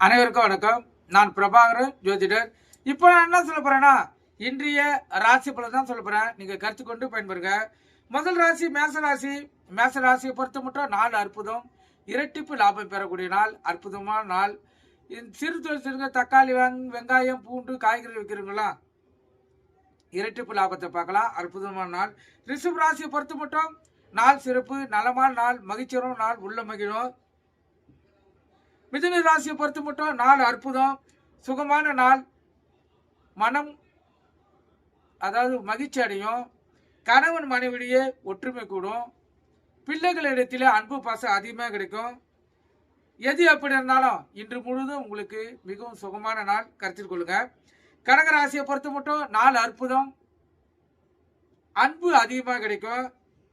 அனைவருக்கும் வணக்கம். நான் பிரபாகரன் ஜோதிடர். இப்போ நான் என்ன சொல்ல போறேன்னா, இன்றைய ராசி பலன் தான் சொல்ல போறேன். நீங்க கருத்து கொண்டு பயன்பெறுங்க. முதல் ராசி மேசராசி. மேசராசியை பொறுத்த மட்டும் நாள் அற்புதம். இரட்டிப்பு லாபம் பெறக்கூடிய நாள், அற்புதமான நாள். சிறு தொழில் செய்யுங்க. தக்காளி வெங்காயம் பூண்டு காய்கறி வைக்கிறீங்களா, இரட்டிப்பு லாபத்தை பார்க்கலாம். அற்புதமான நாள். ரிஷப ராசியை பொறுத்த மட்டும் நாள் சிறப்பு, நலமான நாள், மகிழ்ச்சியான நாள், உள்ள மகிழும். மிதுன ராசியை பொறுத்த மட்டும் நாள் அற்புதம், சுகமான நாள், மனம் அதாவது மகிழ்ச்சி அடையும். கணவன் மனைவிடையே ஒற்றுமை கூடும். பிள்ளைகளிடத்திலே அன்பு பாசம் அதிகமாக கிடைக்கும். எது எப்படி இருந்தாலும் இன்று முழுவதும் உங்களுக்கு மிகவும் சுகமான நாள், கருத்தில் கொள்ளுங்க. கடகராசியை பொறுத்த மட்டும் நாள் அற்புதம், அன்பு அதிகமாக கிடைக்கும்.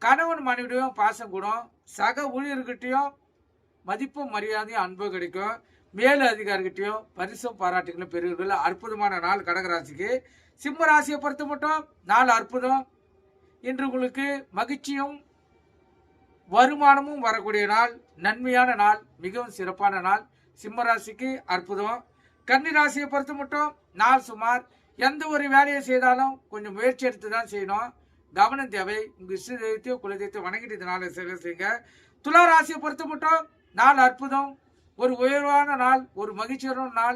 கணவன் மனைவிடையும் பாசம் கூடும். சக ஊழியர்கிட்டையும் மதிப்பும் மரியாதையும் அன்பு கிடைக்கும். மேலு அதிகாரிகிட்டையும் பரிசும் பாராட்டுகளும் பெறுவீர்கள். அற்புதமான நாள் கடகராசிக்கு. சிம்ம ராசியை பொறுத்த மட்டும் நாள் அற்புதம். இன்று உங்களுக்கு மகிழ்ச்சியும் வருமானமும் வரக்கூடிய நாள், நன்மையான நாள், மிகவும் சிறப்பான நாள். சிம்ம ராசிக்கு அற்புதம். கன்னி ராசியை பொறுத்த மட்டும் நாள் சுமார். எந்த ஒரு வேலையை செய்தாலும் கொஞ்சம் முயற்சி எடுத்து தான் செய்யணும், கவனம் தேவை. உங்கள் இஷ்ட தெய்வத்தையோ குலதெய்வத்தையோ வணங்கிட்டு இந்த நாளை செய்யுங்க. துலா ராசியை பொறுத்த மட்டும் நாள் அற்புதம், ஒரு உயர்வான நாள், ஒரு மகிழ்ச்சியான நாள்,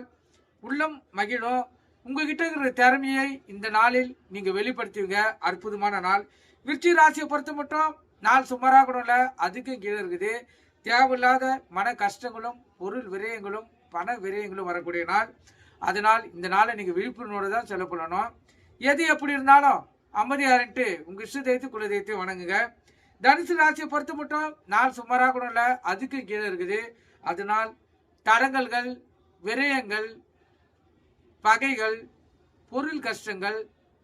உள்ளம் மகிழும். உங்ககிட்ட இருக்கிற திறமையை இந்த நாளில் நீங்க வெளிப்படுத்துவீங்க. அற்புதமான நாள். விருச்சிக ராசியை பொறுத்த மட்டும் நாள் சுமாராக கூட இல்லை, அதுக்கும் கீழே இருக்குது. தேவையில்லாத மன கஷ்டங்களும் பொருள் விரயங்களும் பண விரயங்களும் வரக்கூடிய நாள். அதனால் இந்த நாளை நீங்க விழிப்புணர்வோடு தான் செலவு பண்ணணும். எது எப்படி இருந்தாலும் அமைதியாரின்ட்டு உங்க இஷ்ட தெய்வத்தை குல தெய்வத்தை வணங்குங்க. தனுசு ராசியை பொறுத்த மட்டும் நாள் சுமாராக கூட இல்லை, அதுக்கும் கீழே இருக்குது. அதனால் தடங்கல்கள், விரயங்கள், பகைகள், பொருள் கஷ்டங்கள்,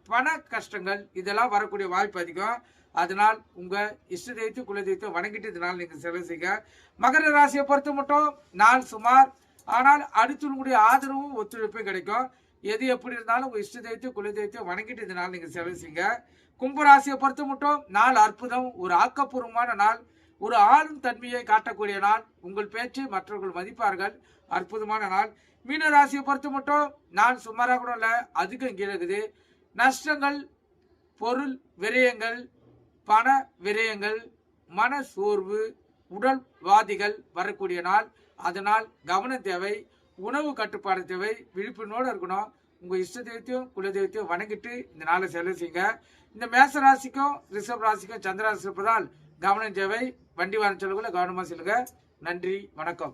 பண கஷ்டங்கள் இதெல்லாம் வரக்கூடிய வாய்ப்பு அதிகம். அதனால் உங்க இஷ்ட தெய்வத்தை குல தெய்வத்தை வணங்கிட்டு இதனால் நீங்க செலவு செய்யுங்க. மகர ராசியை பொறுத்த மட்டும் நாள் சுமார், ஆனால் அடுத்தவங்களுடைய ஆதரவும் ஒத்துழைப்பும் கிடைக்கும். எது எப்படி இருந்தாலும் உங்க இஷ்ட தெய்வத்தை குல தெய்வத்தை வணங்கிட்டு இதனால் நீங்க செலவு செய்யுங்க. கும்பராசியை பொறுத்த மட்டும் நாள் அற்புதம், ஒரு ஆக்கப்பூர்வமான நாள், ஒரு ஆளும் தன்மையை காட்டக்கூடிய நாள். உங்கள் பேச்சை மற்றவர்கள் மதிப்பார்கள். அற்புதமான நாள். மீன ராசியை பொறுத்த மட்டும் நாள் சுமாராக கூட இல்லை, அதுக்கும் கீழே இருக்குது. நஷ்டங்கள், பொருள் விரயங்கள், பண விரயங்கள், மன சோர்வு, உடல்வாதிகள் வரக்கூடிய நாள். அதனால் கவனம் தேவை, உணவு கட்டுப்பாடு தேவை, விழிப்புணர்வோடு இருக்கணும். உங்கள் இஷ்ட தெய்வத்தையும் குல தெய்வத்தையும் வணங்கிட்டு இந்த நாளை செலவு செய்யுங்க. இந்த மேச ராசிக்கும் ரிஷப் ராசிக்கும் சந்திராசி இருப்பதால் கவனம் தேவை. வண்டி வாகன செலவுகளை கவனமாக செல்லுங்க. நன்றி, வணக்கம்.